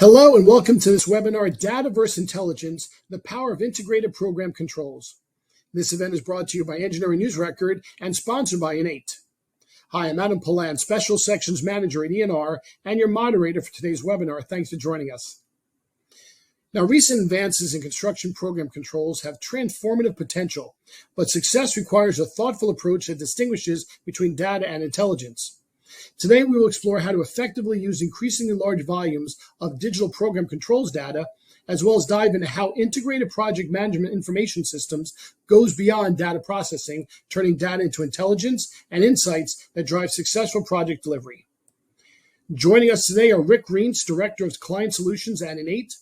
Hello and welcome to this webinar, Data vs. Intelligence, the Power of Integrated Program Controls. This event is brought to you by Engineering News Record and sponsored by InEight. Hi, I'm Adam Palan, Special Sections Manager at E&R and your moderator for today's webinar. Thanks for joining us. Now, recent advances in construction program controls have transformative potential, but success requires a thoughtful approach that distinguishes between data and intelligence. Today, we will explore how to effectively use increasingly large volumes of digital program controls data, as well as dive into how integrated project management information systems goes beyond data processing, turning data into intelligence and insights that drive successful project delivery. Joining us today are Rick Rients, Director of Client Solutions at InEight,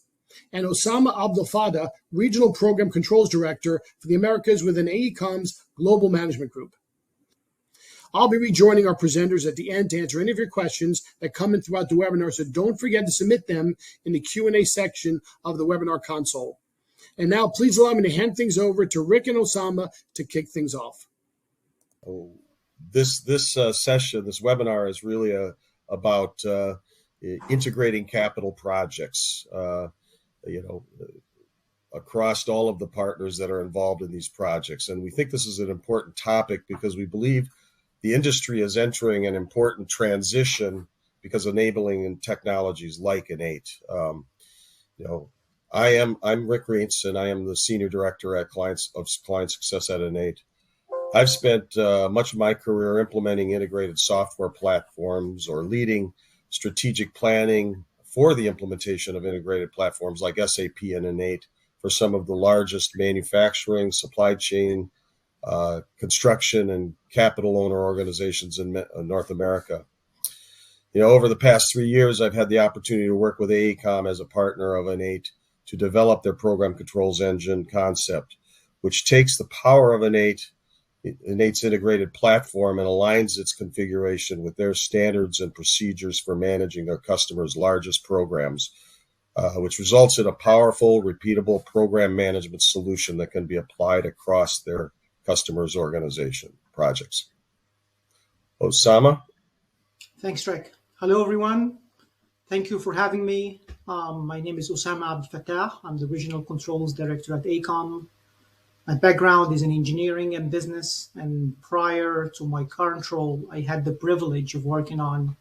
and Osama Abdelfatah, Regional Program Controls Director for the Americas within AECOM's Global Management Group. I'll be rejoining our presenters at the end to answer any of your questions that come in throughout the webinar, so don't forget to submit them in the Q&A section of the webinar console. And now, please allow me to hand things over to Rick and Osama to kick things off. This session, this webinar is really about integrating capital projects, across all of the partners that are involved in these projects. And we think this is an important topic because we believe the industry is entering an important transition because enabling technologies like InEight. I'm Rick Rients, and I am the Senior Director at Client Success at InEight. I've spent much of my career implementing integrated software platforms or leading strategic planning for the implementation of integrated platforms like SAP and InEight for some of the largest manufacturing, supply chain, construction and capital owner organizations in North America. Over the past 3 years, I've had the opportunity to work with AECOM as a partner of InEight to develop their program controls engine concept, which takes the power of InEight's integrated platform and aligns its configuration with their standards and procedures for managing their customers' largest programs, which results in a powerful, repeatable program management solution that can be applied across their customers' organization projects. Osama? Thanks, Rick. Hello, everyone. Thank you for having me. My name is Osama Abdelfatah. I'm the Regional Controls Director at AECOM. My background is in engineering and business, and prior to my current role, I had the privilege of working on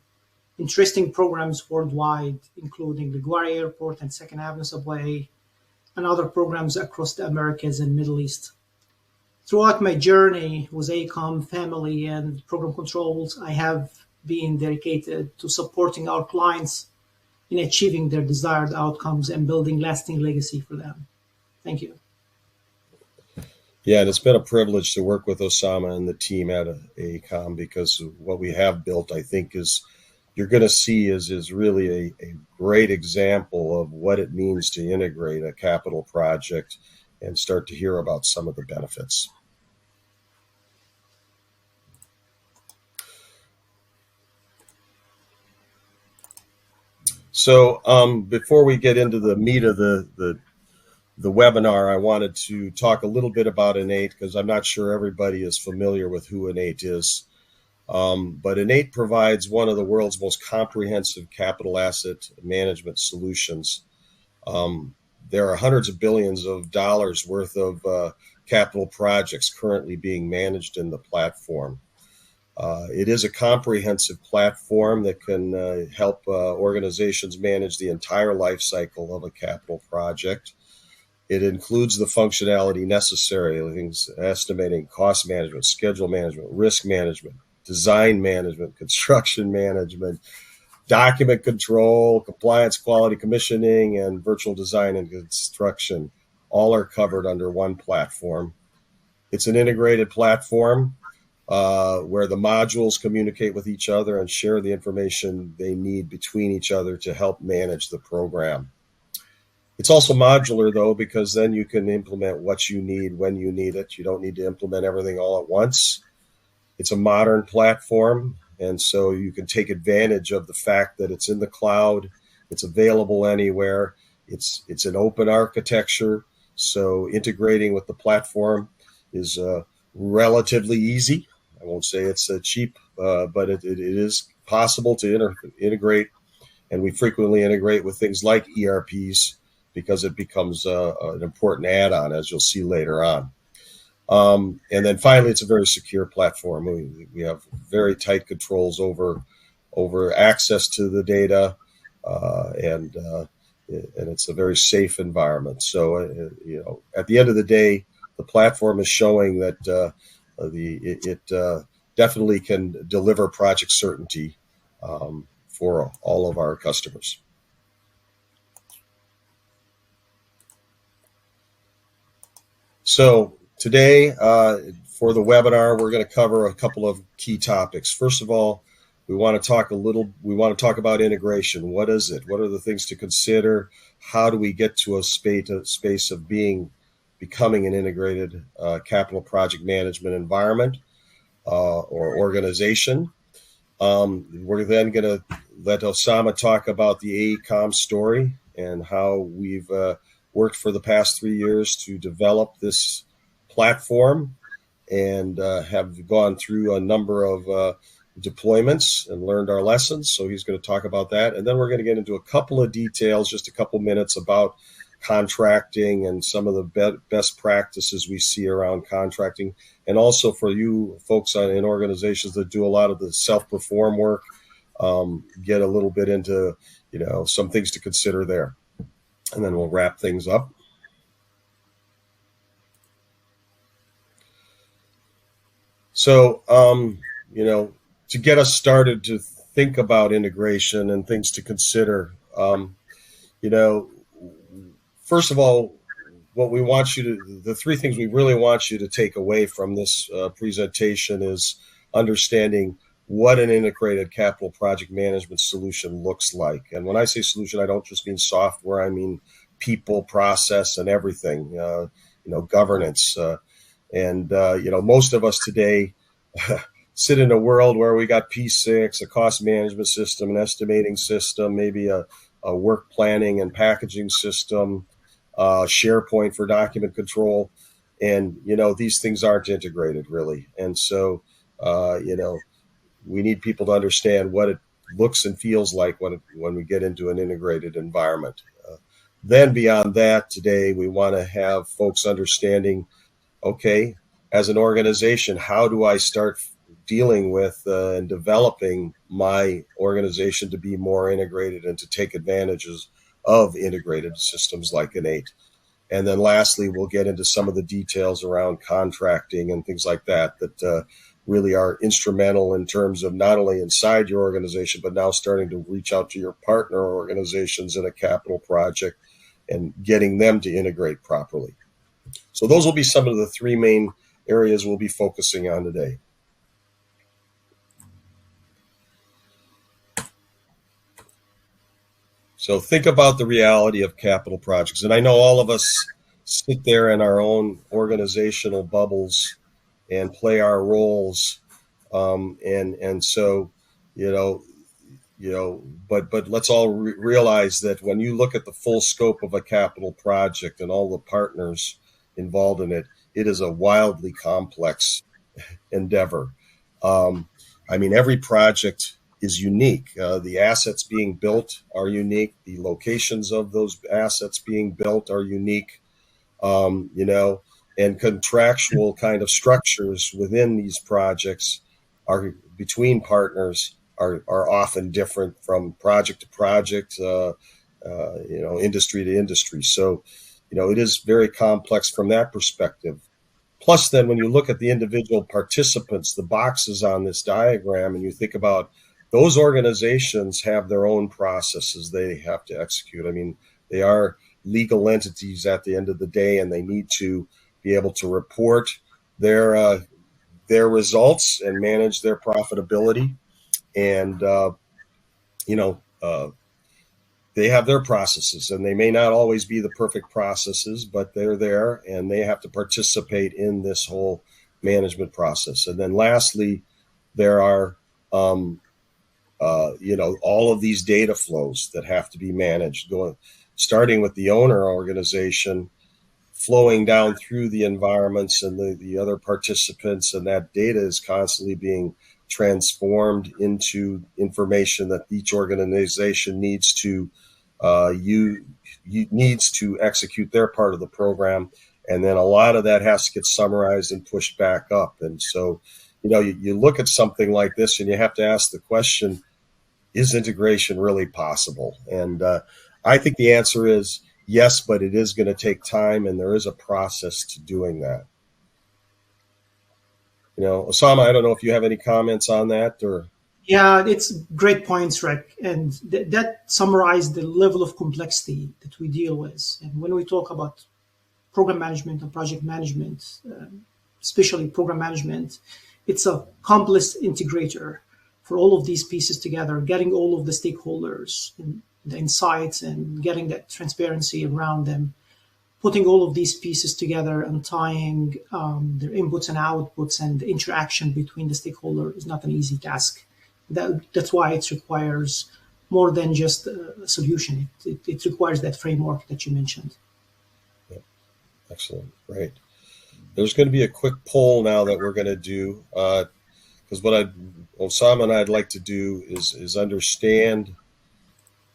interesting programs worldwide, including LaGuardia Airport and Second Avenue Subway, and other programs across the Americas and Middle East. Throughout my journey with AECOM family and program controls, I have been dedicated to supporting our clients in achieving their desired outcomes and building lasting legacy for them. Thank you. Yeah, and it's been a privilege to work with Osama and the team at AECOM, because what we have built, I think, you're going to see is really a great example of what it means to integrate a capital project and start to hear about some of the benefits. So before we get into the meat of the webinar, I wanted to talk a little bit about InEight, because I'm not sure everybody is familiar with who InEight is. But InEight provides one of the world's most comprehensive capital asset management solutions. There are hundreds of billions of dollars worth of capital projects currently being managed in the platform. It is a comprehensive platform that can help organizations manage the entire life cycle of a capital project. It includes the functionality necessary, things estimating, cost management, schedule management, risk management, design management, construction management, document control, compliance, quality, commissioning, and virtual design and construction. All are covered under one platform. It's an integrated platform where the modules communicate with each other and share the information they need between each other to help manage the program. It's also modular, though, because then you can implement what you need when you need it. You don't need to implement everything all at once. It's a modern platform, and so you can take advantage of the fact that it's in the cloud, it's available anywhere, it's an open architecture, so integrating with the platform is relatively easy. I won't say it's cheap, but it is possible to integrate And we frequently integrate with things like ERPs because it becomes an important add-on, as you'll see later on. And then finally, it's a very secure platform. We have very tight controls over access to the data, and it's a very safe environment. So, at the end of the day, the platform is showing that it definitely can deliver project certainty for all of our customers. So today, for the webinar, we're going to cover a couple of key topics. First of all, we want to talk about integration. What is it? What are the things to consider? How do we get to a space of becoming an integrated capital project management environment or organization? We're then going to let Osama talk about the AECOM story and how we've worked for the past 3 years to develop this platform and have gone through a number of deployments and learned our lessons. So he's going to talk about that. And then we're going to get into a couple of details, just a couple minutes about contracting and some of the best practices we see around contracting. And also for you folks in organizations that do a lot of the self-perform work, get a little bit into, some things to consider there. And then we'll wrap things up. So, to get us started to think about integration and things to consider, first of all, the three things we really want you to take away from this presentation is understanding what an integrated capital project management solution looks like. And when I say solution, I don't just mean software, I mean people, process, and everything, governance. Most of us today sit in a world where we got P6, a cost management system, an estimating system, maybe a work planning and packaging system, SharePoint for document control. And, these things aren't integrated really. And so, we need people to understand what it looks and feels like when we get into an integrated environment. Then beyond that, today, we want to have folks understanding, okay, as an organization, how do I start dealing with and developing my organization to be more integrated and to take advantages of integrated systems like InEight. And then lastly, we'll get into some of the details around contracting and things like that really are instrumental in terms of not only inside your organization, but now starting to reach out to your partner organizations in a capital project and getting them to integrate properly. So those will be some of the three main areas we'll be focusing on today. So think about the reality of capital projects. And I know all of us sit there in our own organizational bubbles and play our roles. And so, but let's all realize that when you look at the full scope of a capital project and all the partners involved in it, it is a wildly complex endeavor. Every project is unique. The assets being built are unique. The locations of those assets being built are unique, and contractual kind of structures within these projects are between partners are often different from project to project, industry to industry. So, it is very complex from that perspective. Plus, then when you look at the individual participants, the boxes on this diagram, and you think about those organizations have their own processes they have to execute. They are legal entities at the end of the day, and they need to be able to report their results and manage their profitability. And, they have their processes, and they may not always be the perfect processes, but they're there and they have to participate in this whole management process. And then lastly, there are, all of these data flows that have to be managed, starting with the owner organization, flowing down through the environments and the other participants, and that data is constantly being transformed into information that each organization needs to needs to execute their part of the program. And then a lot of that has to get summarized and pushed back up. And so, you look at something like this and you have to ask the question, is integration really possible? And I think the answer is yes, but it is going to take time, and there is a process to doing that. Osama, I don't know if you have any comments on that, or. Yeah, it's great points, Rick. And that summarized the level of complexity that we deal with. And when we talk about program management and project management, especially program management, it's a complex integrator for all of these pieces together, getting all of the stakeholders and the insights and getting that transparency around them, putting all of these pieces together and tying their inputs and outputs and the interaction between the stakeholder is not an easy task. That's why it requires more than just a solution. It requires that framework that you mentioned. Yeah. Excellent. Great. There's going to be a quick poll now that we're going to do, because what Osama and I'd like to do is understand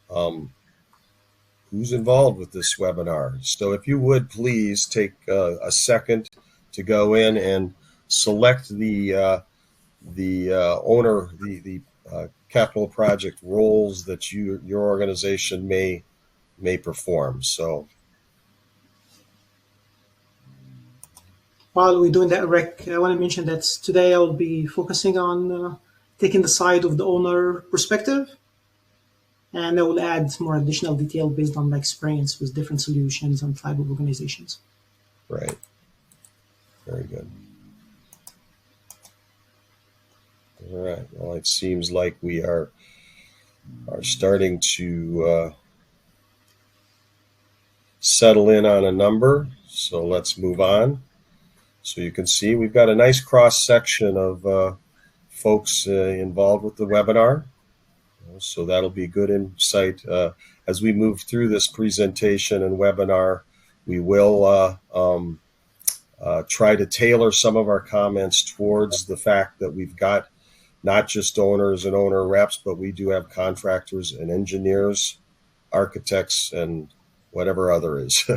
who's involved with this webinar. So if you would please take a second to go in and select the owner, the capital project roles that your organization may perform. So while we're doing that, Rick, I want to mention that today I will be focusing on taking the side of the owner perspective, and I will add more additional detail based on my experience with different solutions and type of organizations. Right. Very good. All right. Well, it seems like we are starting to settle in on a number. So let's move on. So you can see we've got a nice cross section of folks involved with the webinar. So that'll be good insight as we move through this presentation and webinar. We will try to tailor some of our comments towards the fact that we've got not just owners and owner reps, but we do have contractors and engineers, architects, and whatever other is.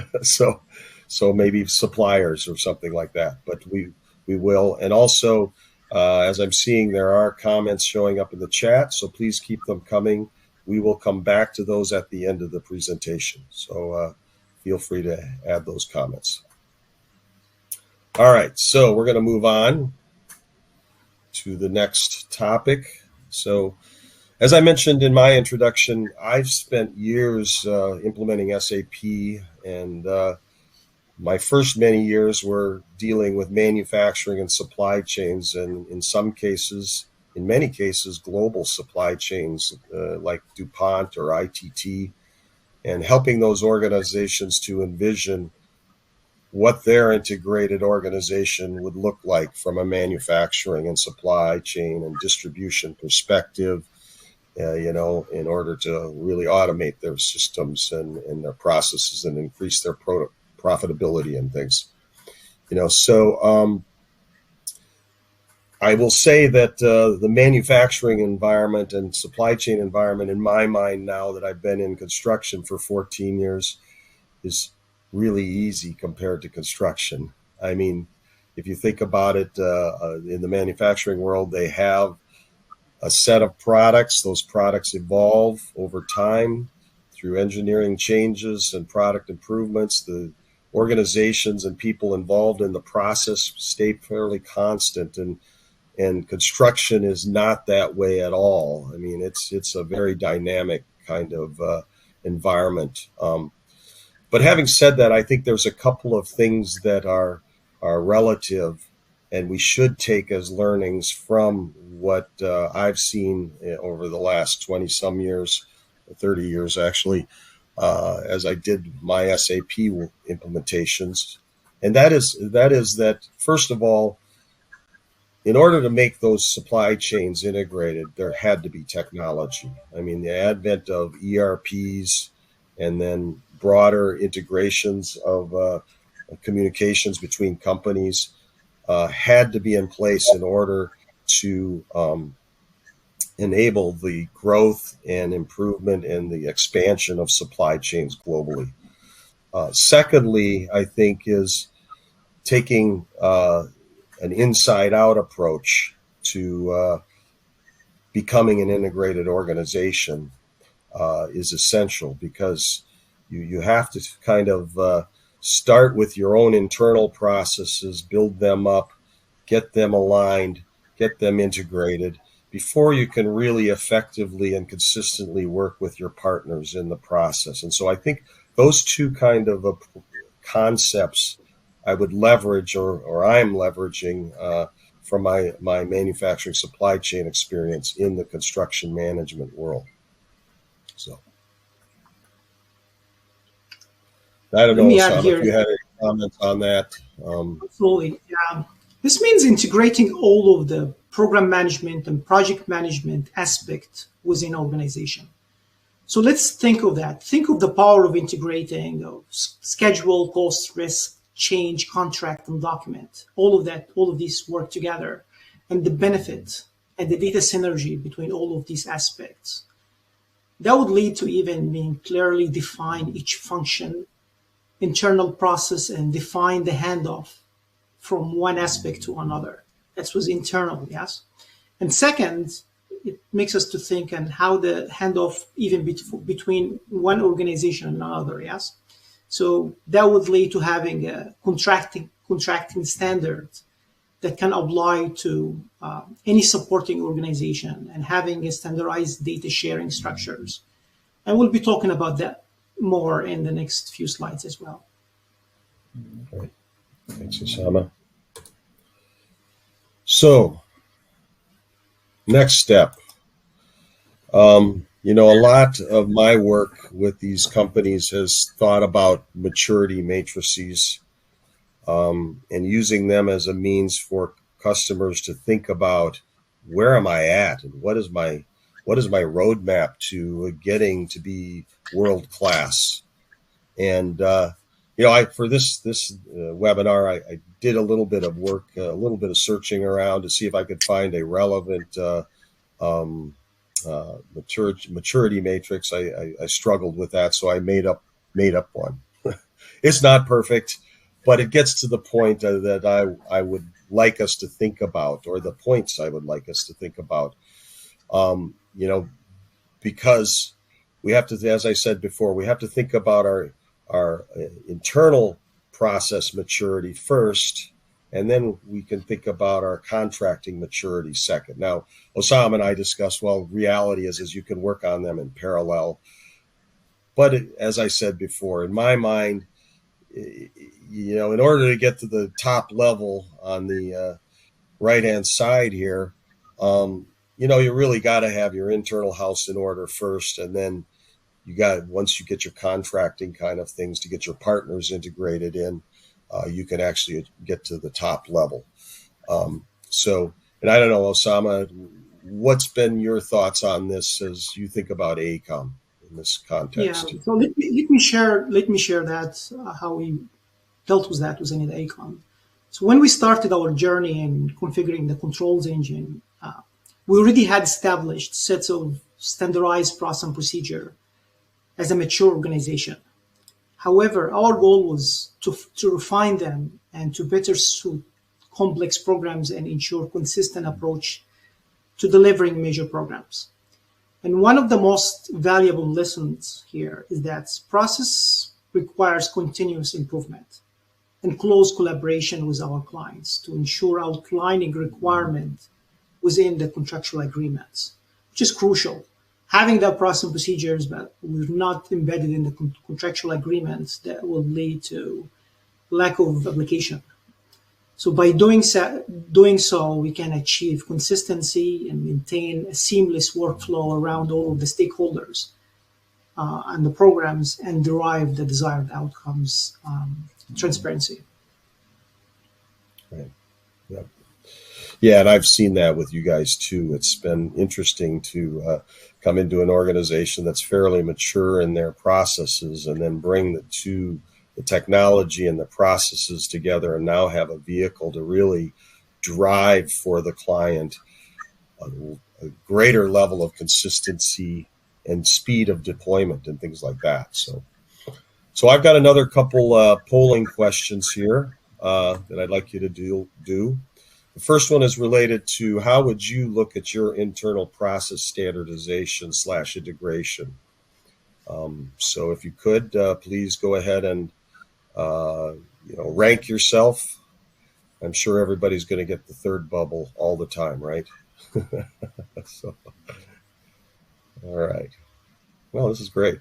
So maybe suppliers or something like that. But we will. And also, as I'm seeing, there are comments showing up in the chat, so please keep them coming. We will come back to those at the end of the presentation. So feel free to add those comments. All right, so we're going to move on to the next topic. So as I mentioned in my introduction, I've spent years implementing SAP, and my first many years were dealing with manufacturing and supply chains, and in many cases, global supply chains like DuPont or ITT, and helping those organizations to envision what their integrated organization would look like from a manufacturing and supply chain and distribution perspective, in order to really automate their systems and their processes and increase their profitability and things. So I will say that the manufacturing environment and supply chain environment, in my mind now that I've been in construction for 14 years, is really easy compared to construction. I mean, if you think about it, in the manufacturing world, they have a set of products. Those products evolve over time through engineering changes and product improvements. The organizations and people involved in the process stay fairly constant, and construction is not that way at all. I mean, it's a very dynamic kind of environment. But having said that, I think there's a couple of things that are relative, and we should take as learnings from what I've seen over the last 20 some years, 30 years actually, as I did my SAP implementations. And that is that, first of all, in order to make those supply chains integrated, there had to be technology. I mean, the advent of ERPs and then broader integrations of communications between companies had to be in place in order to enable the growth and improvement and the expansion of supply chains globally. Secondly, I think is taking an inside-out approach to becoming an integrated organization is essential, because you have to kind of start with your own internal processes, build them up, get them aligned, get them integrated, before you can really effectively and consistently work with your partners in the process. And so I think those two kind of concepts I would leverage, or I'm leveraging from my manufacturing supply chain experience in the construction management world. So I don't know, Osama, if you had any comments on that. Absolutely. Yeah. This means integrating all of the program management and project management aspect within an organization. So let's think of that. Think of the power of integrating schedule, cost, risk, change, contract, and document. All of that, all of these work together, and the benefit and the data synergy between all of these aspects. That would lead to even being clearly define each function, internal process, and define the handoff from one aspect to another. That was internal, yes. And second, it makes us to think on how the handoff even between one organization and another, yes. So that would lead to having a contracting standard that can apply to any supporting organization, and having a standardized data sharing structures. And we'll be talking about that more in the next few slides as well. Okay. Thanks, Osama. So, next step. You know, a lot of my work with these companies has thought about maturity matrices, and using them as a means for customers to think about, where am I at, and what is my roadmap to getting to be world class. And you know, for this webinar, I did a little bit of work, a little bit of searching around to see if I could find a relevant maturity matrix. I struggled with that, so I made up one. It's not perfect, but it gets to the point that I would like us to think about, or the points I would like us to think about. You know, because we have to, as I said before, we have to think about our internal process maturity first, and then we can think about our contracting maturity second. Now, Osama and I discussed, well, reality is you can work on them in parallel. But as I said before, in my mind, you know, in order to get to the top level on the right-hand side here, you know, you really got to have your internal house in order first, and then once you get your contracting kind of things to get your partners integrated in, you can actually get to the top level. So, and I don't know, Osama, what's been your thoughts on this as you think about AECOM in this context? Yeah, so let me share that how we dealt with that within the AECOM. So when we started our journey in configuring the controls engine, we already had established sets of standardized process and procedure as a mature organization. However, our goal was to refine them and to better suit complex programs and ensure consistent approach to delivering major programs. And one of the most valuable lessons here is that process requires continuous improvement and close collaboration with our clients to ensure outlining requirements within the contractual agreements, which is crucial. Having the process and procedures, but we're not embedded in the contractual agreements, that will lead to lack of application. So by doing so, we can achieve consistency and maintain a seamless workflow around all of the stakeholders and the programs, and derive the desired outcomes, transparency. Right. Yep. Yeah, and I've seen that with you guys too. It's been interesting to come into an organization that's fairly mature in their processes, and then bring the technology and the processes together, and now have a vehicle to really drive for the client a greater level of consistency and speed of deployment and things like that. So I've got another couple polling questions here that I'd like you to do. The first one is related to how would you look at your internal process standardization / integration? So if you could, please go ahead and rank yourself. I'm sure everybody's going to get the third bubble all the time, right? So, all right. Well, this is great.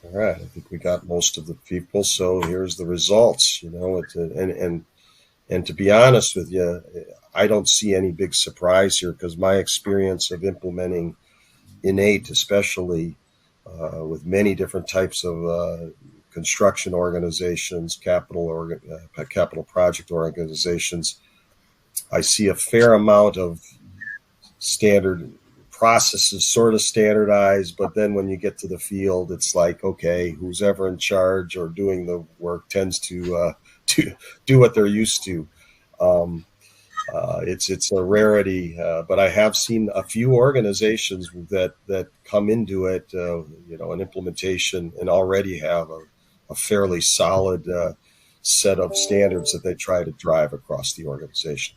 All right, I think we got most of the people. So here's the results. And to be honest with you, I don't see any big surprise here because my experience of implementing InEight, especially with many different types of construction organizations, capital project organizations, I see a fair amount of standard processes sort of standardized, but then when you get to the field, it's like, okay, who's ever in charge or doing the work tends to do what they're used to. It's a rarity, but I have seen a few organizations that come into it, an implementation and already have a fairly solid set of standards that they try to drive across the organization.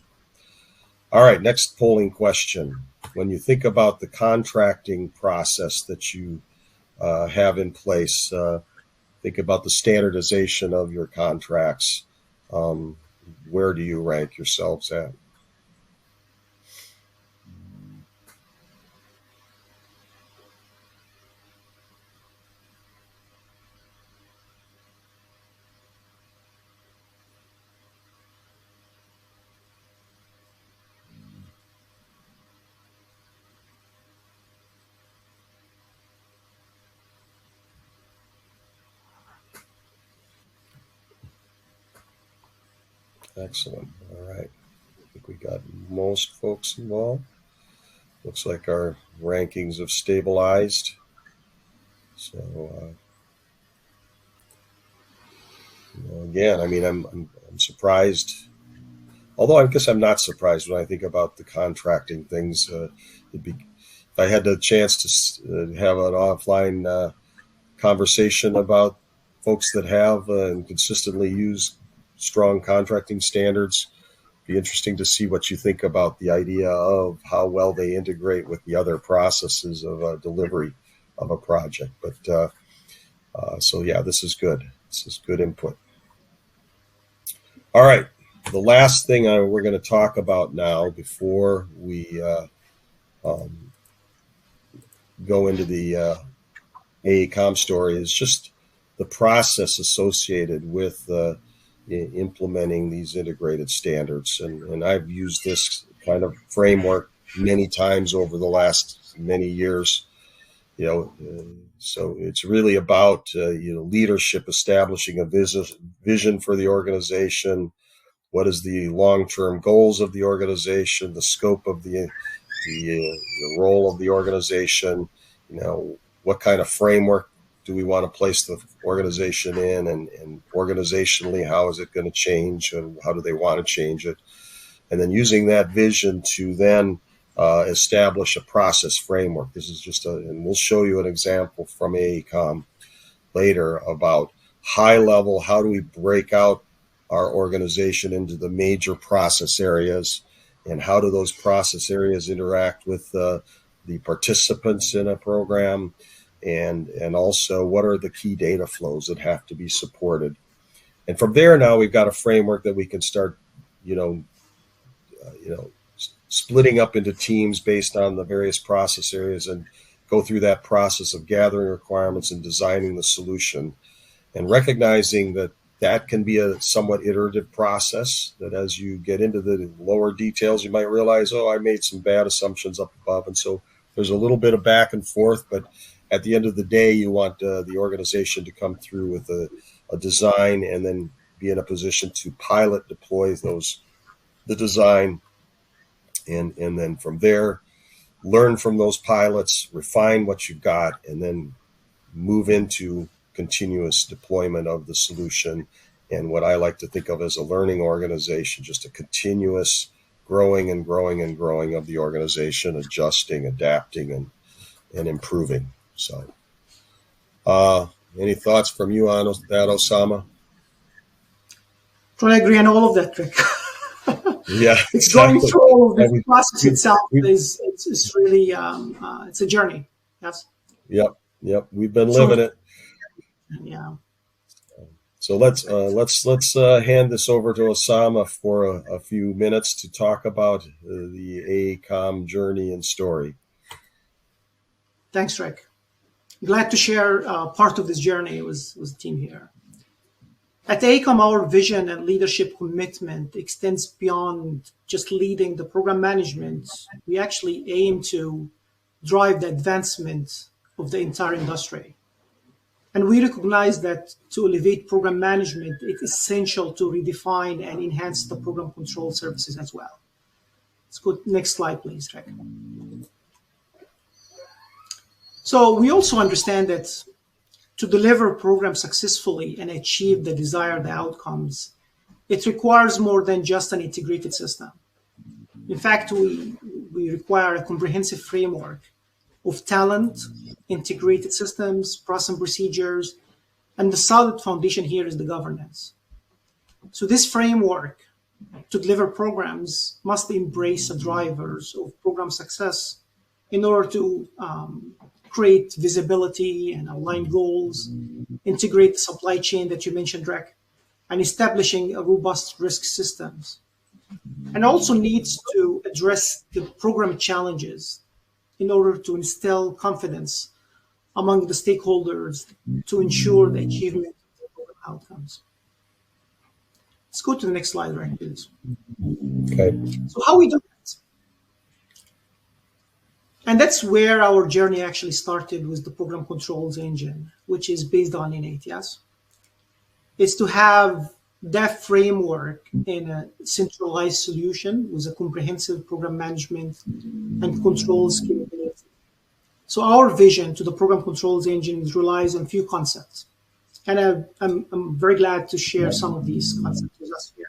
All right, next polling question. When you think about the contracting process that you have in place, think about the standardization of your contracts. Where do you rank yourselves at? Excellent. All right. I think we got most folks involved. Looks like our rankings have stabilized. So, again, I mean, I'm surprised. Although I guess I'm not surprised when I think about the contracting things. If I had the chance to have an offline conversation about folks that have and consistently use strong contracting standards, be interesting to see what you think about the idea of how well they integrate with the other processes of delivery of a project. But so yeah, this is good. This is good input. All right, the last thing we're going to talk about now before we go into the AECOM story is just the process associated with implementing these integrated standards. And I've used this kind of framework many times over the last many years. So it's really about leadership, establishing a vision for the organization. What is the long-term goals of the organization, the scope of the role of the organization, what kind of framework do we want to place the organization in, and organizationally, how is it going to change, and how do they want to change it? And then using that vision to then establish a process framework. This is just and we'll show you an example from AECOM later about high level, how do we break out our organization into the major process areas, and how do those process areas interact with the participants in a program, and also what are the key data flows that have to be supported. And from there, now we've got a framework that we can start, splitting up into teams based on the various process areas and go through that process of gathering requirements and designing the solution, and recognizing that that can be a somewhat iterative process, that as you get into the lower details, you might realize, I made some bad assumptions up above. And so there's a little bit of back and forth, but at the end of the day, you want the organization to come through with a design and then be in a position to pilot deploy the design. And then from there, learn from those pilots, refine what you've got, and then move into continuous deployment of the solution. And what I like to think of as a learning organization, just a continuous growing and growing and growing of the organization, adjusting, adapting, and improving. So any thoughts from you on that, Osama? I agree on all of that, Rick. Yeah, it's exactly. Going through all of the process itself is really it's a journey. Yes. Yep. We've been living it. Yeah. So let's hand this over to Osama for a few minutes to talk about the AECOM journey and story. Thanks, Rick. Glad to share part of this journey with the team here. At AECOM, our vision and leadership commitment extends beyond just leading the program management. We actually aim to drive the advancement of the entire industry. And we recognize that to elevate program management, it's essential to redefine and enhance the program control services as well. Let's go next slide, please, Rick. So we also understand that to deliver programs successfully and achieve the desired outcomes, it requires more than just an integrated system. In fact, we require a comprehensive framework of talent, integrated systems, process and procedures, and the solid foundation here is the governance. So this framework to deliver programs must embrace the drivers of program success in order to create visibility and align goals, integrate the supply chain that you mentioned, Rick, and establishing a robust risk systems. And also needs to address the program challenges in order to instill confidence among the stakeholders to ensure the achievement of the program outcomes. Let's go to the next slide, Rick, please. Okay. So how we do that? And that's where our journey actually started with the program controls engine, which is based on InEight, yes? It's to have that framework in a centralized solution with a comprehensive program management and controls capability. So our vision to the program controls engine relies on a few concepts. And I'm very glad to share some of these concepts with us here.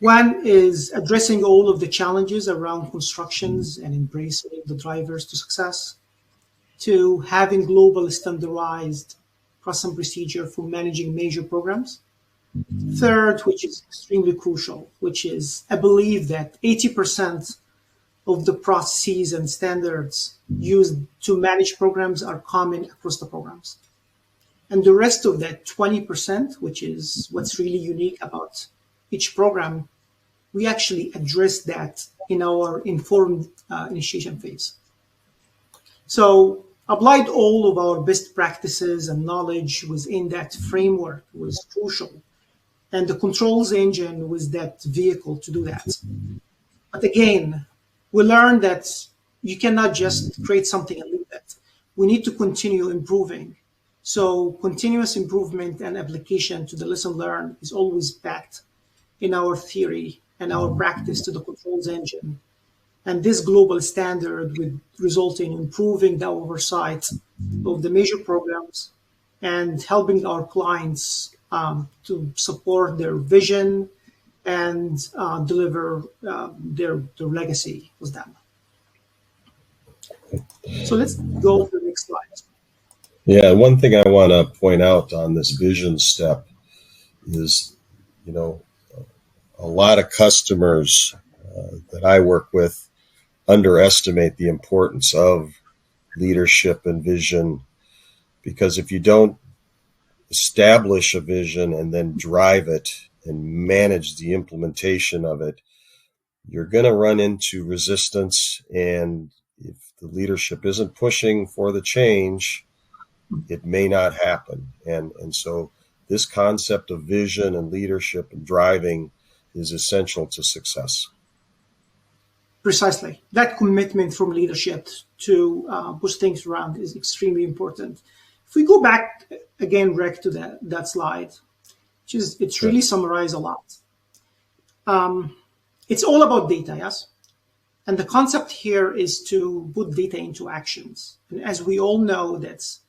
One is addressing all of the challenges around constructions and embracing the drivers to success. Two, having global standardized process and procedure for managing major programs. Third, which is extremely crucial, which is I believe that 80% of the processes and standards used to manage programs are common across the programs. And the rest of that 20%, which is what's really unique about each program, we actually address that in our informed initiation phase. So applied all of our best practices and knowledge within that framework was crucial. And the controls engine was that vehicle to do that. But again, we learned that you cannot just create something and leave it. We need to continue improving. So continuous improvement and application to the lesson learned is always backed in our theory and our practice to the controls engine. And this global standard would result in improving the oversight of the major programs and helping our clients to support their vision and deliver their legacy with them. So let's go to the next slide. Yeah, one thing I want to point out on this vision step is, you know, a lot of customers that I work with underestimate the importance of leadership and vision, because if you don't establish a vision and then drive it and manage the implementation of it, you're going to run into resistance. And if the leadership isn't pushing for the change, it may not happen. And so this concept of vision and leadership and driving is essential to success. Precisely. That commitment from leadership to push things around is extremely important. If we go back again, Rick, to that slide, it's really summarized a lot. It's all about data, yes? And the concept here is to put data into actions. And as we all know, that's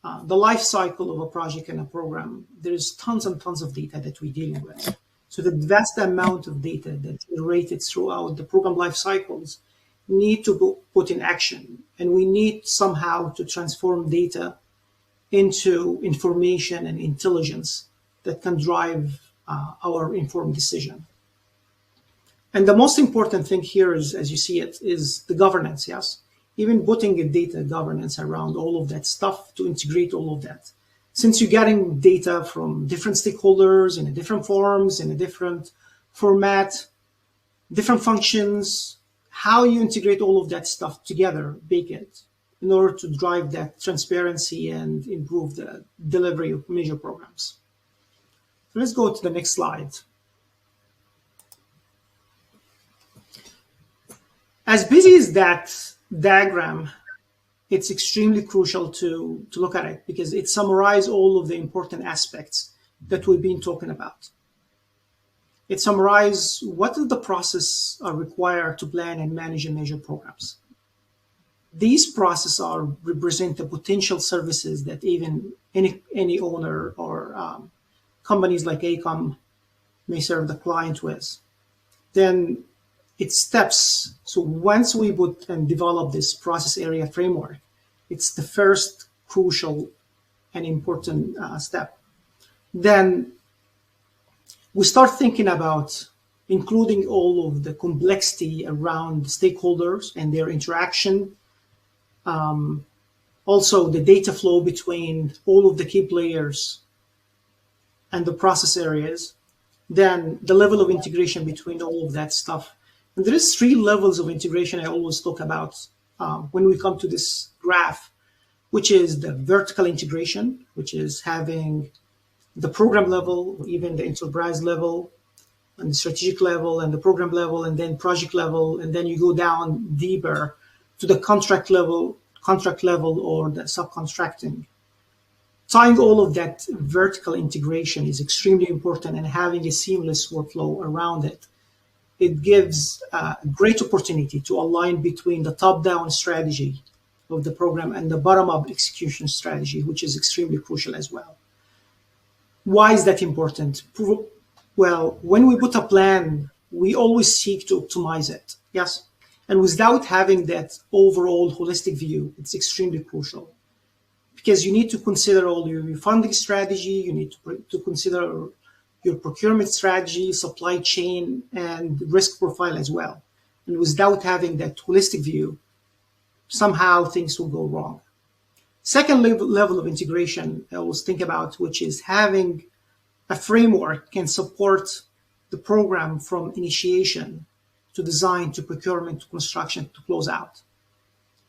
the life cycle of a project and a program, there's tons and tons of data that we're dealing with. So the vast amount of data that's generated throughout the program life cycles need to be put in action. And we need somehow to transform data into information and intelligence that can drive our informed decision. And the most important thing here is, as you see it, is the governance, yes? Even putting a data governance around all of that stuff to integrate all of that. Since you're getting data from different stakeholders in a different forms, in a different format, different functions, how you integrate all of that stuff together, bake it, in order to drive that transparency and improve the delivery of major programs. So let's go to the next slide. As busy as that diagram, it's extremely crucial to look at it because it summarizes all of the important aspects that we've been talking about. It summarizes what is the process are required to plan and manage and measure programs. These processes represent the potential services that even any owner or companies like AECOM may serve the client with. Then it's steps. So once we put and develop this process area framework, it's the first crucial and important step. Then we start thinking about including all of the complexity around stakeholders and their interaction. Also the data flow between all of the key players and the process areas. Then the level of integration between all of that stuff. And there is 3 levels of integration I always talk about when we come to this graph, which is the vertical integration, which is having the program level, or even the enterprise level, and the strategic level, and the program level, and then project level, and then you go down deeper to the contract level or the subcontracting. Tying all of that vertical integration is extremely important, and having a seamless workflow around it. It gives a great opportunity to align between the top-down strategy of the program and the bottom-up execution strategy, which is extremely crucial as well. Why is that important? Well, when we put a plan, we always seek to optimize it, yes? And without having that overall holistic view, it's extremely crucial. Because you need to consider all your funding strategy, you need to consider your procurement strategy, supply chain, and risk profile as well. And without having that holistic view, somehow things will go wrong. Second level of integration I always think about, which is having a framework can support the program from initiation to design to procurement to construction to close out.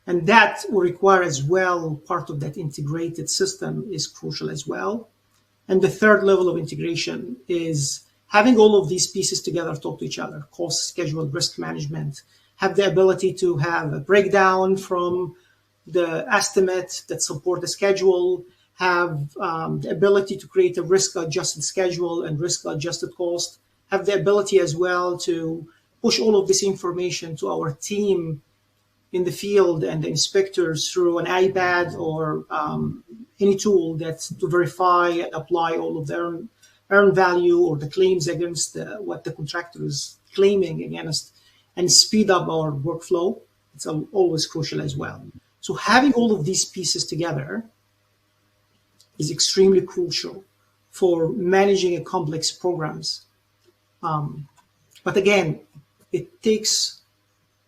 And that will require as well, part of that integrated system is crucial as well. And the third level of integration is having all of these pieces together talk to each other, cost, schedule, risk management, have the ability to have a breakdown from the estimate that support the schedule, have the ability to create a risk-adjusted schedule and risk-adjusted cost, have the ability as well to push all of this information to our team in the field and the inspectors through an iPad or any tool that's to verify and apply all of their earned value or the claims against what the contractor is claiming against and speed up our workflow. It's always crucial as well. So having all of these pieces together is extremely crucial for managing a complex programs. But again, it takes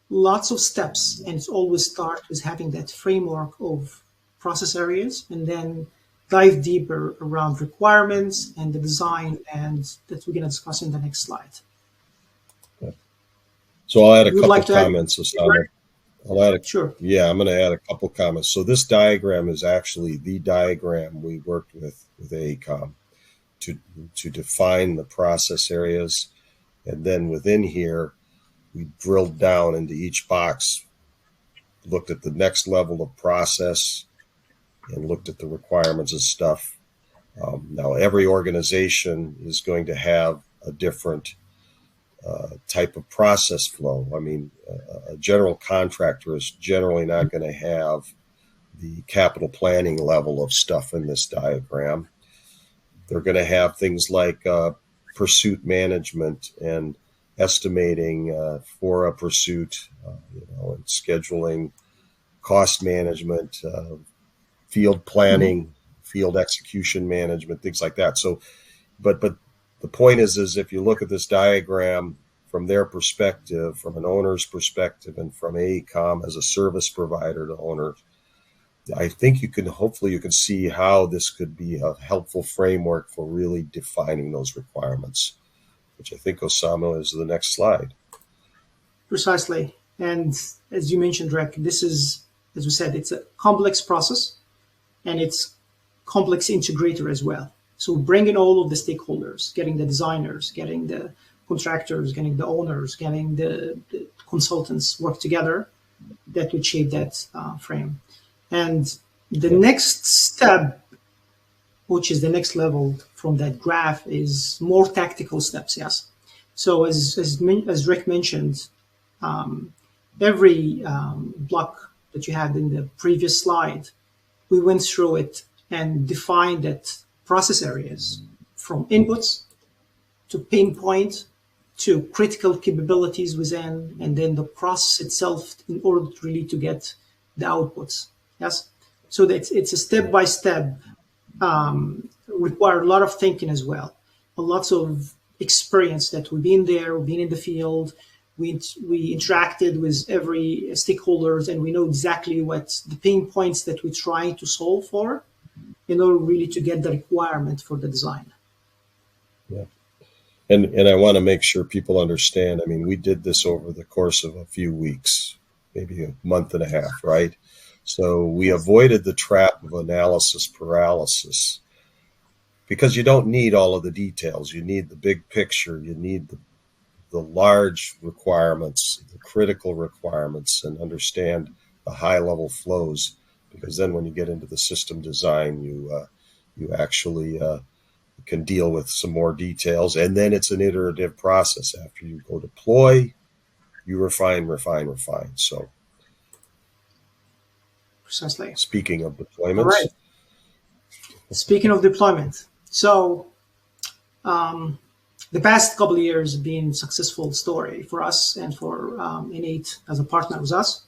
lots of steps, and it's always start with having that framework of process areas and then dive deeper around requirements and the design, and that we're going to discuss in the next slide. So I'll add a couple comments, Osama. Sure. Yeah, I'm going to add a couple comments. So this diagram is actually the diagram we worked with AECOM to define the process areas. And then within here, we drilled down into each box, looked at the next level of process, and looked at the requirements and stuff. Now, every organization is going to have a different type of process flow. I mean, a general contractor is generally not going to have the capital planning level of stuff in this diagram. They're going to have things like pursuit management and estimating for a pursuit, and scheduling, cost management, field planning, field execution management, things like that. So, but the point is if you look at this diagram from their perspective, from an owner's perspective, and from AECOM as a service provider to owners, I think hopefully you can see how this could be a helpful framework for really defining those requirements, which I think, Osama, is the next slide. Precisely. And as you mentioned, Rick, this is, as we said, it's a complex process and it's complex integrator as well. So bringing all of the stakeholders, getting the designers, getting the contractors, getting the owners, getting the consultants work together, that would shape that frame. And the next step, which is the next level from that graph, is more tactical steps, yes? So as Rick mentioned, every block that you had in the previous slide, we went through it and defined that process areas from inputs to pain point to critical capabilities within, and then the process itself in order really to get the outputs. Yes, so that it's a step-by-step, require a lot of thinking as well, lots of experience that we've been there, we've been in the field, we interacted with every stakeholders, and we know exactly what the pain points that we're trying to solve for in order really to get the requirement for the design. Yeah, and I want to make sure people understand, I mean, we did this over the course of a few weeks, maybe a month and a half, right? So we avoided the trap of analysis paralysis because you don't need all of the details. You need the big picture. You need the large requirements, the critical requirements, and understand the high-level flows. Because then when you get into the system design, you actually can deal with some more details. And then it's an iterative process. After you go deploy, you refine. So. Precisely. Speaking of deployments. All right. Speaking of deployment. So the past couple of years have been a successful story for us and for InEight as a partner with us.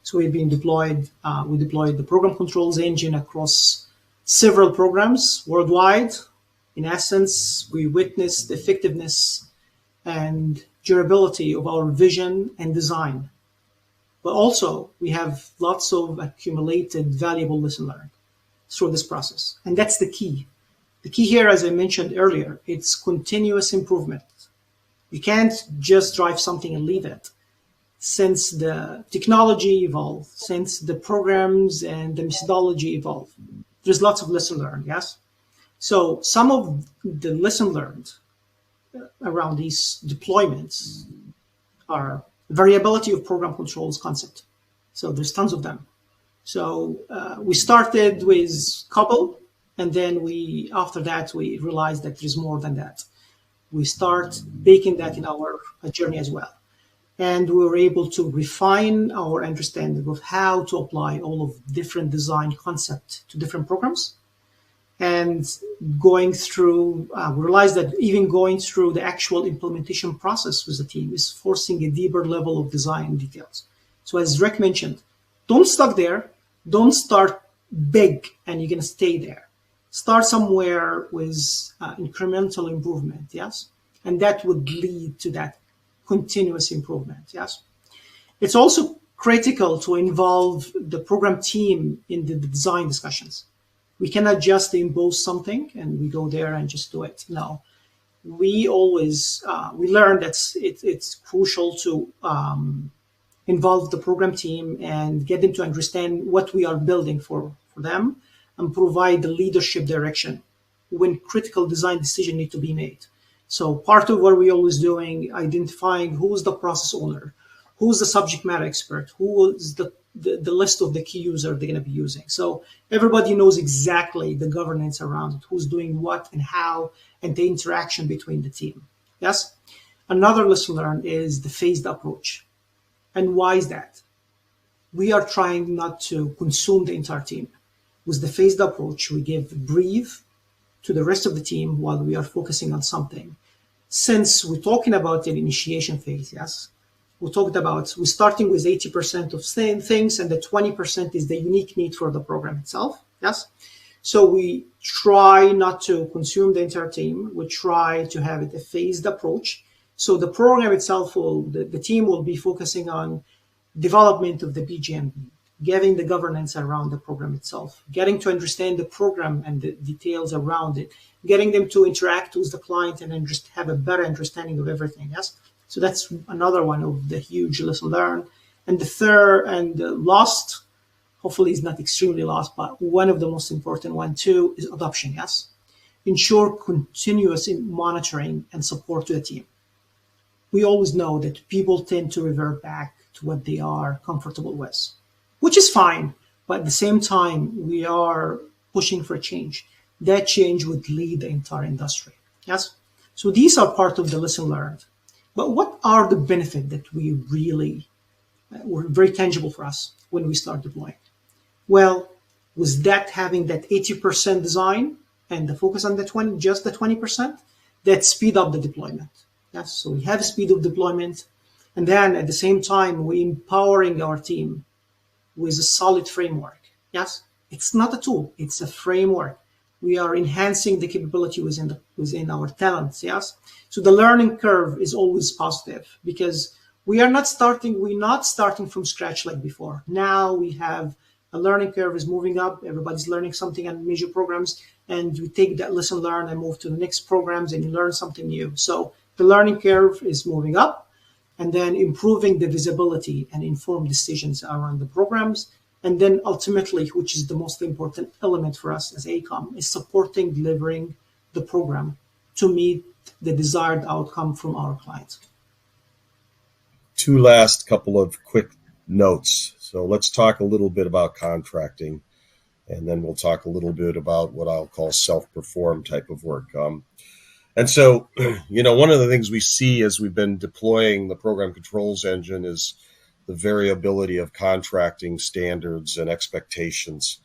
So we've been deployed, we deployed the program controls engine across several programs worldwide. In essence, we witnessed the effectiveness and durability of our vision and design. But also, we have lots of accumulated valuable lesson learned through this process. And that's the key. The key here, as I mentioned earlier, it's continuous improvement. You can't just drive something and leave it. Since the technology evolved, since the programs and the methodology evolved, there's lots of lesson learned, yes? So some of the lesson learned around these deployments are variability of program controls concept. So there's tons of them. So we started with couple, and then after that, we realized that there's more than that. We start baking that in our journey as well. And we were able to refine our understanding of how to apply all of different design concepts to different programs. And going through, we realized that even going through the actual implementation process with the team is forcing a deeper level of design details. So as Rick mentioned, don't stop there. Don't start big and you're going to stay there. Start somewhere with incremental improvement, yes? And that would lead to that continuous improvement, yes? It's also critical to involve the program team in the design discussions. We cannot just impose something and we go there and just do it. No, we always, we learned that it's crucial to involve the program team and get them to understand what we are building for them and provide the leadership direction when critical design decisions need to be made. So part of what we're always doing, identifying who's the process owner, who's the subject matter expert, who is the list of the key users they're going to be using. So everybody knows exactly the governance around it, who's doing what and how, and the interaction between the team. Yes. Another lesson learned is the phased approach. And why is that? We are trying not to consume the entire team. With the phased approach, we give brief to the rest of the team while we are focusing on something. Since we're talking about an initiation phase, yes, we're starting with 80% of things, and the 20% is the unique need for the program itself, yes? So we try not to consume the entire team. We try to have it a phased approach. So the program itself the team will be focusing on development of the BGMB, getting the governance around the program itself, getting to understand the program and the details around it, getting them to interact with the client and then just have a better understanding of everything, yes? So that's another one of the huge lesson learned. And the third and the last, hopefully is not extremely lost, but one of the most important one too is adoption, yes? Ensure continuous monitoring and support to the team. We always know that people tend to revert back to what they are comfortable with, which is fine, but at the same time, we are pushing for change. That change would lead the entire industry, yes? So these are part of the lesson learned. But what are the benefits that we really were very tangible for us when we start deploying? Well, was that having that 80% design and the focus on the 20%, that speed up the deployment. Yes, so we have speed of deployment, and then at the same time, we're empowering our team with a solid framework. Yes, it's not a tool, it's a framework. We are enhancing the capability within our talents. Yes, so the learning curve is always positive because we're not starting from scratch like before. Now we have a learning curve is moving up. Everybody's learning something on major programs, and we take that lesson learned and move to the next programs, and you learn something new. So the learning curve is moving up, and then improving the visibility and informed decisions around the programs. And then ultimately, which is the most important element for us as AECOM, is supporting delivering the program to meet the desired outcome from our clients. Two last couple of quick notes. So let's talk a little bit about contracting, and then we'll talk a little bit about what I'll call self-perform type of work. And so, one of the things we see as we've been deploying the program controls engine is the variability of contracting standards and expectations.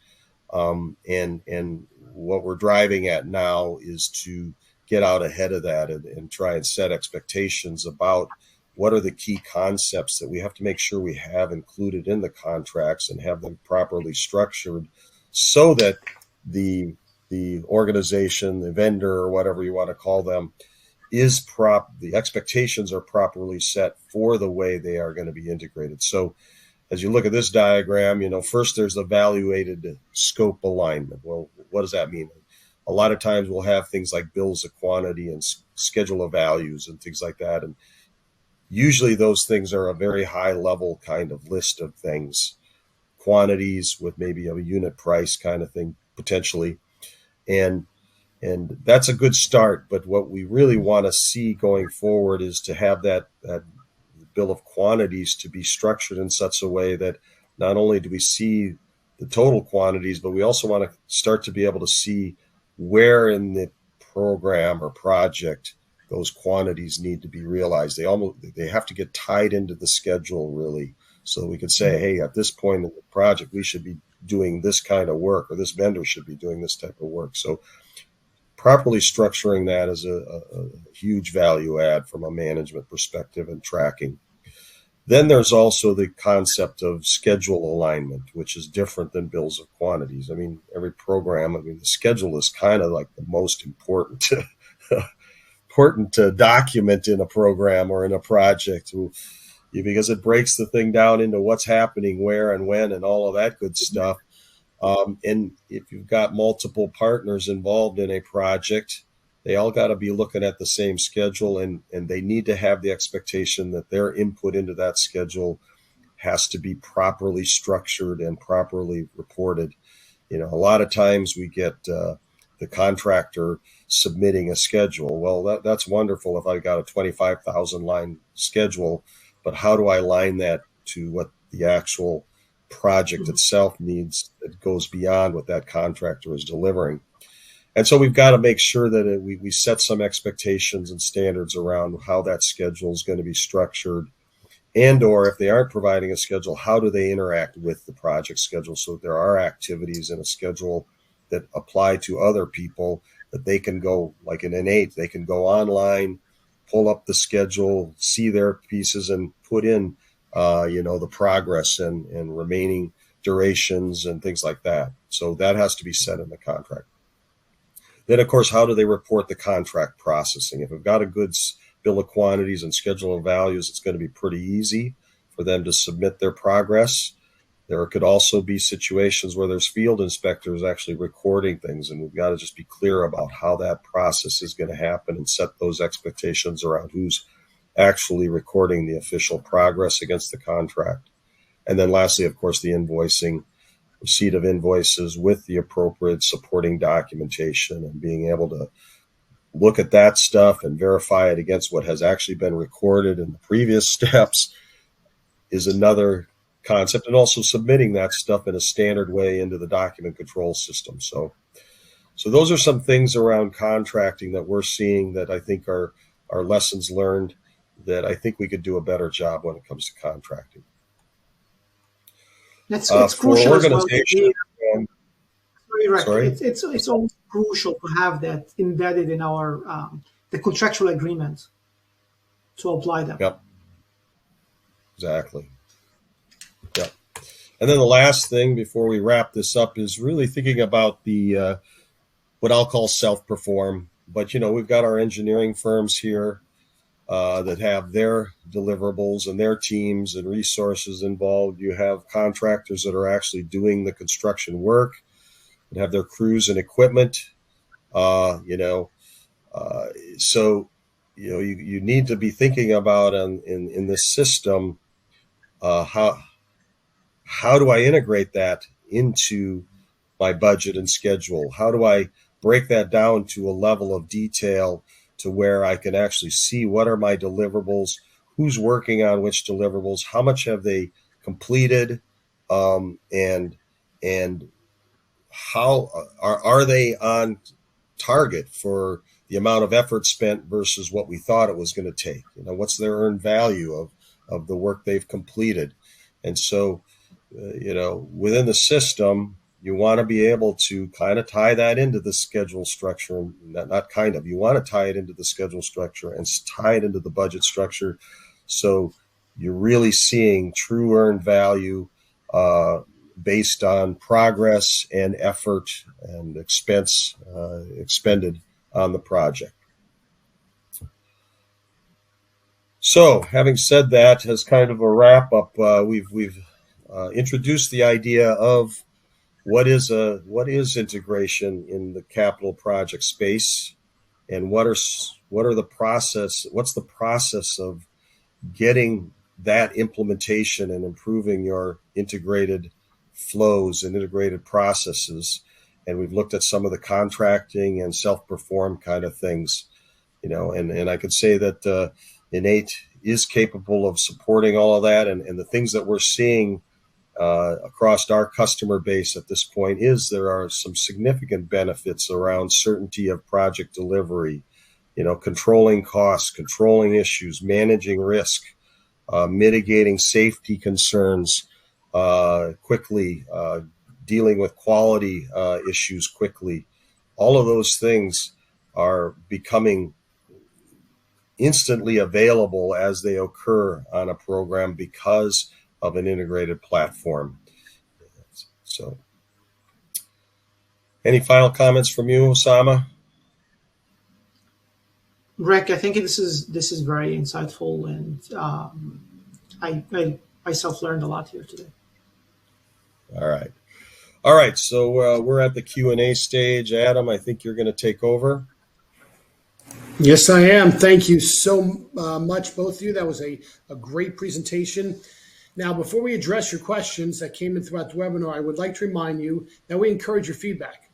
And what we're driving at now is to get out ahead of that and try and set expectations about what are the key concepts that we have to make sure we have included in the contracts and have them properly structured so that the organization, the vendor, or whatever you want to call them, the expectations are properly set for the way they are going to be integrated. So as you look at this diagram, first there's evaluated scope alignment. Well, what does that mean? A lot of times we'll have things like bills of quantity and schedule of values and things like that. And usually those things are a very high level kind of list of things, quantities with maybe a unit price kind of thing potentially. And that's a good start. But what we really want to see going forward is to have that bill of quantities to be structured in such a way that not only do we see the total quantities, but we also want to start to be able to see where in the program or project those quantities need to be realized. They have to get tied into the schedule really. So we could say, hey, at this point in the project, we should be doing this kind of work, or this vendor should be doing this type of work. So properly structuring that is a huge value add from a management perspective and tracking. Then there's also the concept of schedule alignment, which is different than bills of quantities. I mean, every program, the schedule is kind of like the most important document in a program or in a project, because it breaks the thing down into what's happening where and when and all of that good stuff. And if you've got multiple partners involved in a project, they all got to be looking at the same schedule, and they need to have the expectation that their input into that schedule has to be properly structured and properly reported. A lot of times we get the contractor submitting a schedule. Well, that's wonderful if I got a 25,000 line schedule, but how do I line that to what the actual project itself needs that goes beyond what that contractor is delivering? And so we've got to make sure that we set some expectations and standards around how that schedule is going to be structured, and or if they aren't providing a schedule, how do they interact with the project schedule so that there are activities in a schedule that apply to other people, that they can go, like in InEight, they can go online, pull up the schedule, see their pieces, and put in the progress and remaining durations and things like that. So that has to be set in the contract. Then, of course, how do they report the contract processing? If we've got a good bill of quantities and schedule of values, it's going to be pretty easy for them to submit their progress. There could also be situations where there's field inspectors actually recording things, and we've got to just be clear about how that process is going to happen and set those expectations around who's actually recording the official progress against the contract. And then lastly, of course, the invoicing, receipt of invoices with the appropriate supporting documentation, and being able to look at that stuff and verify it against what has actually been recorded in the previous steps is another concept, and also submitting that stuff in a standard way into the document control system. So those are some things around contracting that we're seeing that I think are lessons learned that I think we could do a better job when it comes to contracting. It's crucial as well. Sorry? It's almost crucial to have that embedded in our the contractual agreement to apply them. Yep. Exactly. Yep. And then the last thing before we wrap this up is really thinking about the what I'll call self-perform. But we've got our engineering firms here that have their deliverables and their teams and resources involved. You have contractors that are actually doing the construction work and have their crews and equipment. So you need to be thinking about in this system how do I integrate that into my budget and schedule? How do I break that down to a level of detail to where I can actually see what are my deliverables, who's working on which deliverables, how much have they completed, and how are they on target for the amount of effort spent versus what we thought it was going to take? What's their earned value of the work they've completed? And so, within the system, you want to be able to kind of tie that into the schedule structure. You want to tie it into the schedule structure and tie it into the budget structure. So you're really seeing true earned value based on progress and effort and expense expended on the project. So having said that, as kind of a wrap up, we've introduced the idea of what is integration in the capital project space, and what's the process of getting that implementation and improving your integrated flows and integrated processes. And we've looked at some of the contracting and self-perform kind of things, and I could say that InEight is capable of supporting all of that, and the things that we're seeing across our customer base at this point is there are some significant benefits around certainty of project delivery, controlling costs, controlling issues, managing risk, mitigating safety concerns quickly, dealing with quality issues quickly. All of those things are becoming instantly available as they occur on a program because of an integrated platform. So, any final comments from you, Osama? Rick, I think this is very insightful, and I myself learned a lot here today. All right. So we're at the Q&A stage. Adam, I think you're going to take over. Yes, I am. Thank you so much, both of you. That was a great presentation. Now, before we address your questions that came in throughout the webinar, I would like to remind you that we encourage your feedback.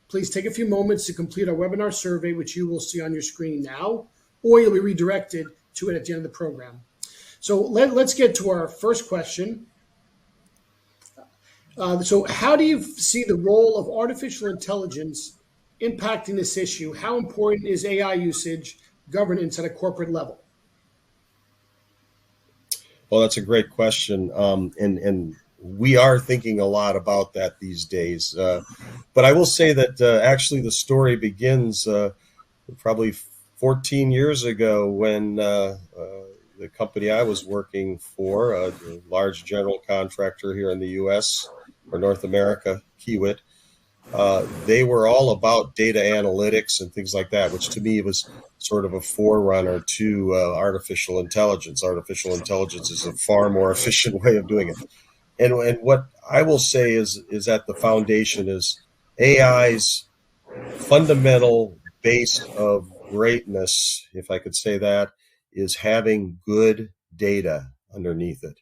Please take a few moments to complete our webinar survey, which you will see on your screen now, or you'll be redirected to it at the end of the program. So let's get to our first question. So how do you see the role of artificial intelligence impacting this issue? How important is AI usage governance at a corporate level? Well, that's a great question. And we are thinking a lot about that these days. But I will say that actually the story begins probably 14 years ago when the company I was working for, a large general contractor here in the U.S. or North America, Kiewit, they were all about data analytics and things like that, which to me was sort of a forerunner to artificial intelligence. Artificial intelligence is a far more efficient way of doing it. And what I will say is at the foundation is AI's fundamental base of greatness, if I could say that, is having good data underneath it.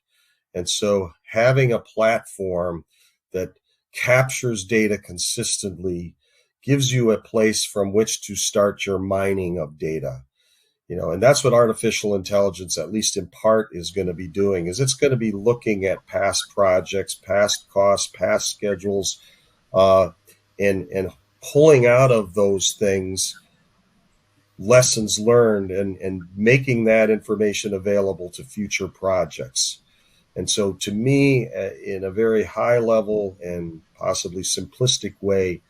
And so having a platform that captures data consistently gives you a place from which to start your mining of data. And that's what artificial intelligence, at least in part, is going to be doing, is it's going to be looking at past projects, past costs, past schedules, and pulling out of those things lessons learned and making that information available to future projects. And so to me, in a very high level and possibly simplistic way,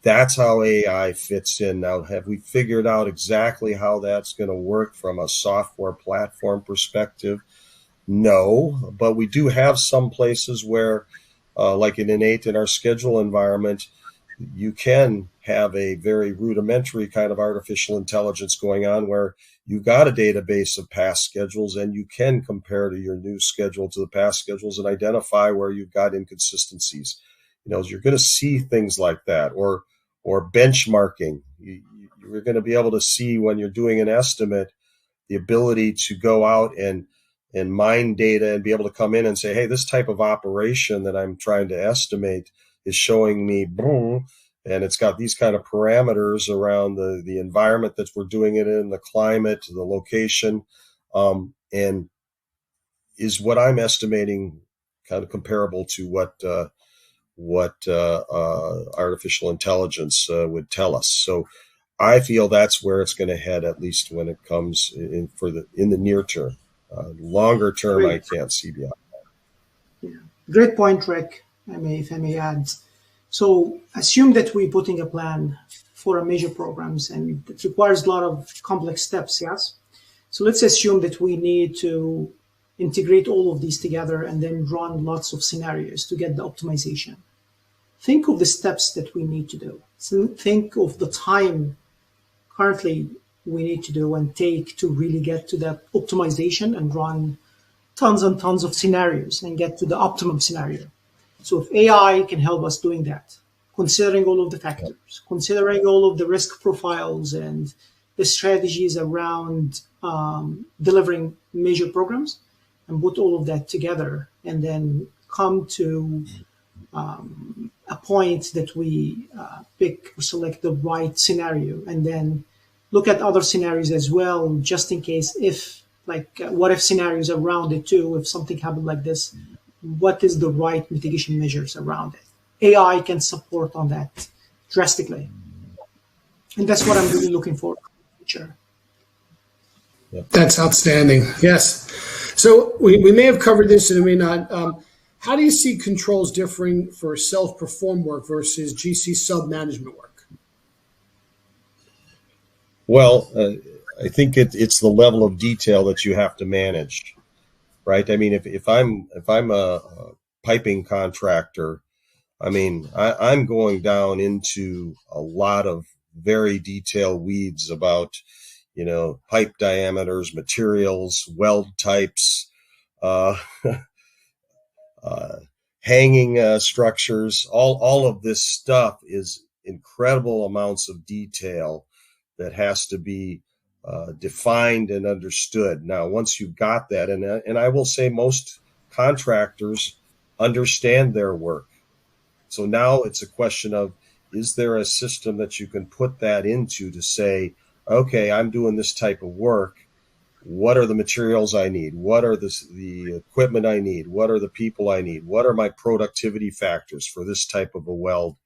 that's how AI fits in. Now, have we figured out exactly how that's going to work from a software platform perspective? No, but we do have some places where, like in InEight, in our schedule environment, you can have a very rudimentary kind of artificial intelligence going on where you've got a database of past schedules and you can compare to your new schedule to the past schedules and identify where you've got inconsistencies. You're going to see things like that, or benchmarking. You're going to be able to see when you're doing an estimate, the ability to go out and mine data and be able to come in and say, hey, this type of operation that I'm trying to estimate is showing me boom, and it's got these kind of parameters around the environment that we're doing it in, the climate, the location, and is what I'm estimating kind of comparable to what artificial intelligence would tell us. So I feel that's where it's going to head, at least when it comes in the near term. Longer term, I can't see beyond that. Yeah. Great point, Rick. If I may add. So assume that we're putting a plan for a major programs and it requires a lot of complex steps, yes? So let's assume that we need to integrate all of these together and then run lots of scenarios to get the optimization. Think of the steps that we need to do. So think of the time currently we need to do and take to really get to that optimization and run tons and tons of scenarios and get to the optimum scenario. So if AI can help us doing that, considering all of the factors, considering all of the risk profiles and the strategies around delivering major programs, and put all of that together, and then come to a point that we pick or select the right scenario, and then look at other scenarios as well, just in case what if scenarios around it too, if something happened like this, what is the right mitigation measures around it? AI can support on that drastically. And that's what I'm really looking for in the future. That's outstanding. Yes. So we may have covered this and we may not. How do you see controls differing for self-perform work versus GC sub-management work? Well, I think it's the level of detail that you have to manage, right? I mean, if I'm a piping contractor, I mean, I'm going down into a lot of very detailed weeds about, pipe diameters, materials, weld types, hanging structures. All of this stuff is incredible amounts of detail that has to be defined and understood. Now, once you've got that, and I will say most contractors understand their work. So now it's a question of, is there a system that you can put that into to say, okay, I'm doing this type of work. What are the materials I need? What are the equipment I need? What are the people I need? What are my productivity factors for this type of a weld?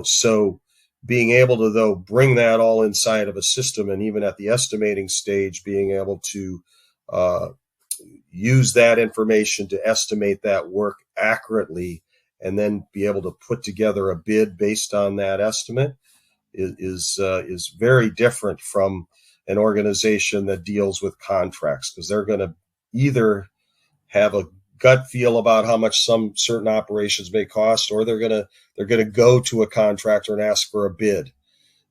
So being able to, though, bring that all inside of a system, and even at the estimating stage, being able to use that information to estimate that work accurately, and then be able to put together a bid based on that estimate is very different from an organization that deals with contracts, because they're going to either have a gut feel about how much some certain operations may cost, or they're going to go to a contractor and ask for a bid.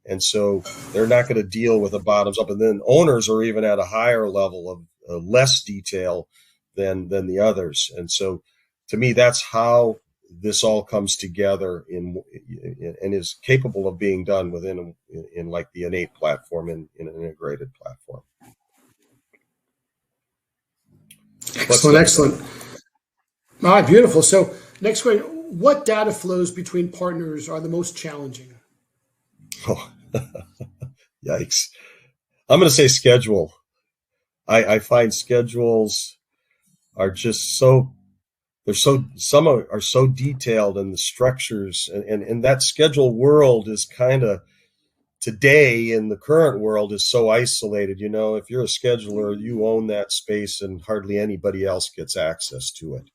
And so they're not going to deal with a bottoms up. And then owners are even at a higher level of less detail than the others. And so to me, that's how this all comes together and is capable of being done within in like the InEight platform, in an integrated platform. Excellent. All right, beautiful. So next question, what data flows between partners are the most challenging? Oh, yikes. I'm going to say schedule. I find schedules are just some are so detailed, and the structures and that schedule world is kind of, today in the current world, is so isolated. If you're a scheduler, you own that space and hardly anybody else gets access to it.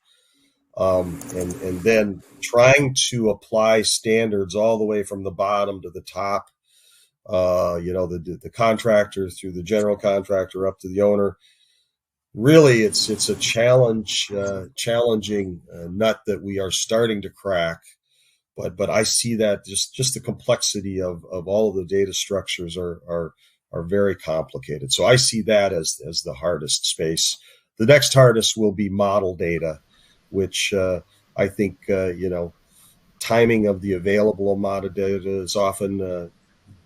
And then trying to apply standards all the way from the bottom to the top, the contractor through the general contractor up to the owner. Really, it's a challenging nut that we are starting to crack. But I see that just the complexity of all of the data structures are very complicated. So I see that as the hardest space. The next hardest will be model data, which I think, timing of the available model data is often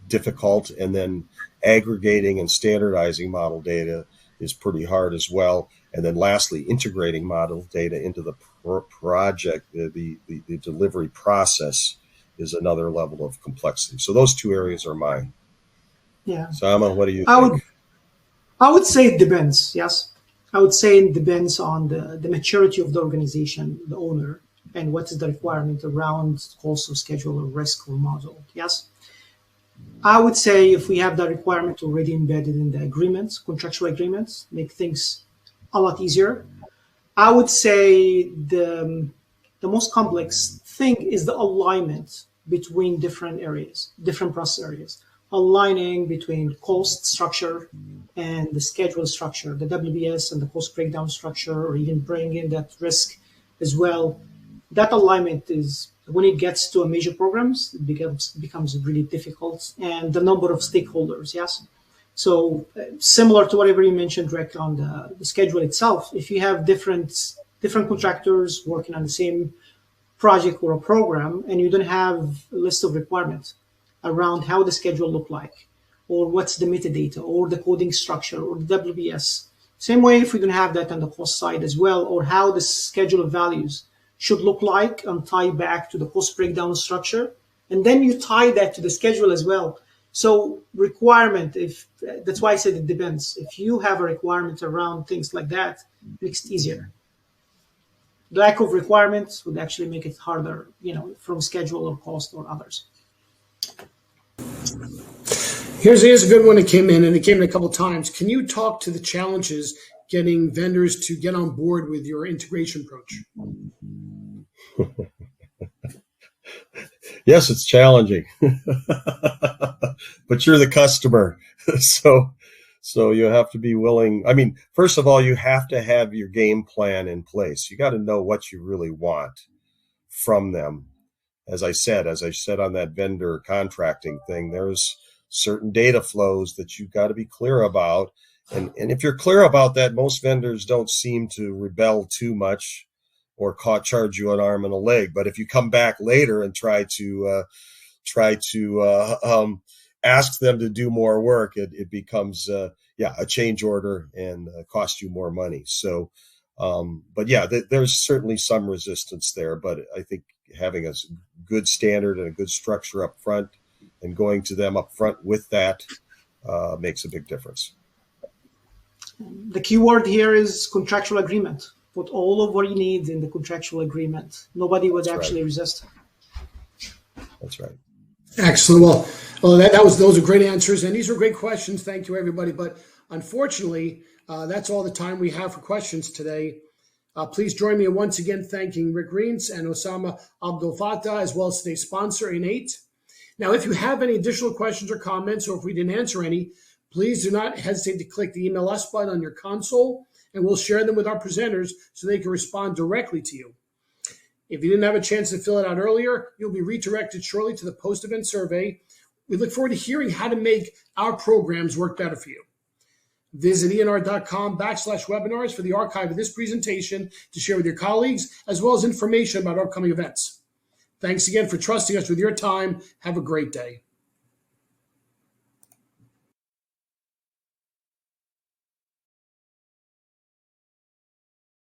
difficult. And then aggregating and standardizing model data is pretty hard as well. And then lastly, integrating model data into the project, the delivery process, is another level of complexity. So those two areas are mine. Yeah. Osama, what do you think? I would say it depends. Yes. I would say it depends on the maturity of the organization, the owner, and what is the requirement around cost or schedule or risk or model. Yes. I would say if we have that requirement already embedded in the agreements, contractual agreements, make things a lot easier. I would say the most complex thing is the alignment between different areas, different process areas, aligning between cost structure and the schedule structure, the WBS and the cost breakdown structure, or even bring in that risk as well. That alignment is, when it gets to a major programs, it becomes really difficult, and the number of stakeholders, yes. So similar to whatever you mentioned, Rick, on the schedule itself, if you have different contractors working on the same project or a program, and you don't have a list of requirements around how the schedule look like, or what's the metadata, or the coding structure, or the WBS. Same way, if we don't have that on the cost side as well, or how the schedule of values should look like and tie back to the cost breakdown structure, and then you tie that to the schedule as well. So requirement, that's why I said it depends. If you have a requirement around things like that, it makes it easier. The lack of requirements would actually make it harder, from schedule or cost or others. Here's a good one that came in, and it came in a couple of times. Can you talk to the challenges getting vendors to get on board with your integration approach? Yes, it's challenging, but you're the customer. So you have to be willing. I mean, first of all, you have to have your game plan in place. You got to know what you really want from them. As I said on that vendor contracting thing, there's certain data flows that you've got to be clear about. And if you're clear about that, most vendors don't seem to rebel too much or charge you an arm and a leg. But if you come back later and try to ask them to do more work, it becomes a change order and cost you more money. So, but yeah, there's certainly some resistance there. But I think having a good standard and a good structure up front and going to them up front with that makes a big difference. The key word here is contractual agreement. Put all of what you need in the contractual agreement. Nobody would actually resist. That's right. Excellent. Well, those are great answers, and these are great questions. Thank you, everybody. But unfortunately, that's all the time we have for questions today. Please join me in once again thanking Rick Rients and Osama Abdelfatah, as well as today's sponsor, InEight. Now, if you have any additional questions or comments, or if we didn't answer any, please do not hesitate to click the Email Us button on your console, and we'll share them with our presenters so they can respond directly to you. If you didn't have a chance to fill it out earlier, you'll be redirected shortly to the post-event survey. We look forward to hearing how to make our programs work better for you. Visit ENR.com/webinars for the archive of this presentation to share with your colleagues, as well as information about upcoming events. Thanks again for trusting us with your time. Have a great day.